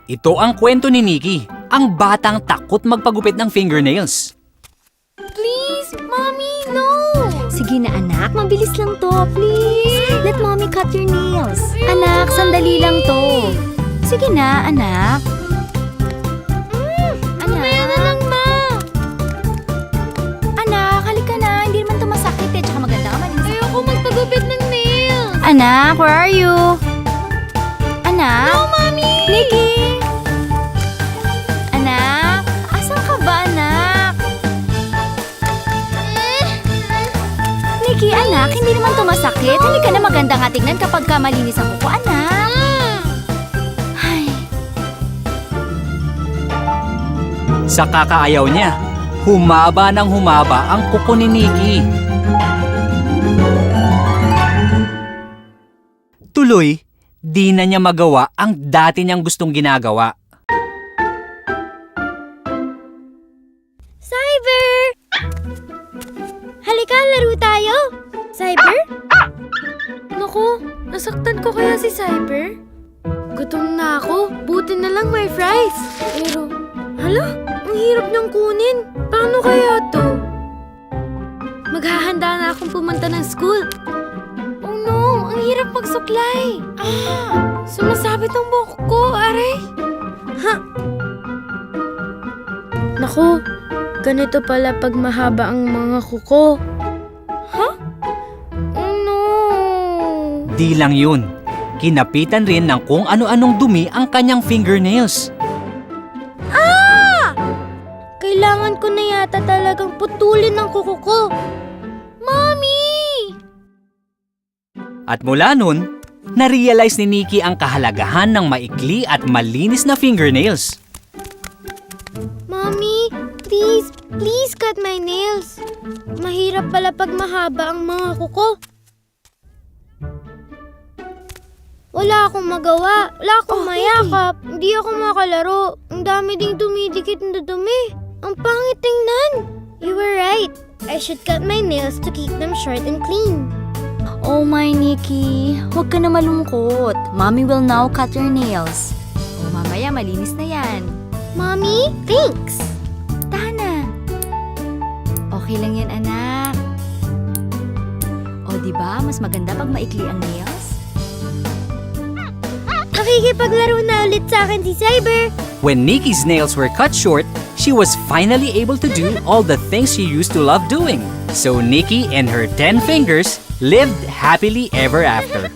Ito ang kwento ni Nikki, ang batang takot magpagupit ng fingernails. Please, Mommy, no! Sige na anak, mabilis lang to. Please, let Mommy cut your nails. Anak, sandali lang to. Sige na, anak. Anak. Na lang, Ma. Anak, halika na. Hindi naman to masakit eh. Tsaka maganda ka malinis. Ayoko magpagupit ng nails. Anak, where are you? Anak? No, Mommy! Nikki! Anak? Asan ka ba, anak? Nikki, anak, hindi naman to masakit. Halika na, maganda nga tingnan kapag ka malinis ang kuko, anak. Ay. Sa kakaayaw niya, humaba ng humaba ang kuko ni Nikki. Tuloy, di na niya magawa ang dati niyang gustong ginagawa. Cyber! Halika, laro tayo! Cyber? Naku, nasaktan ko kaya si Cyber? Gutom na ako. Buti na lang may fries. Pero, hala, ang hirap niyang kunin. Paano kaya to? Maghahanda na akong pumunta ng school. Oh no, ang hirap magsuklay. Sumasabit ang buhok ko, aray. Ha? Naku, ganito pala pag mahaba ang mga kuko. Ha? Oh no. Di lang yun, kinapitan rin ng kung ano-anong dumi ang kanyang fingernails. Kailangan ko na yata talagang putulin ang kuko ko. Mommy! At mula nun, na-realize ni Nikki ang kahalagahan ng maikli at malinis na fingernails. Mommy, please cut my nails. Mahirap pala pag mahaba ang mga kuko. Wala akong magawa. Wala akong mayakap. Hindi ako makalaro. Ang dami ding dumidikit na dumi. Ang pangit tingnan. You were right. I should cut my nails to keep them short and clean. Oh my Nikki, huwag ka na malungkot. Mommy will now cut your nails. O mamaya malinis na yan. Mommy, thanks. Tahan na. Okay lang yan, anak. O diba, mas maganda pag maikli ang nails? Nakikipaglaro na ulit sa akin si Cyber. When Nikki's nails were cut short, she was finally able to do all the things she used to love doing. So Nikki and her 10 fingers lived happily ever after.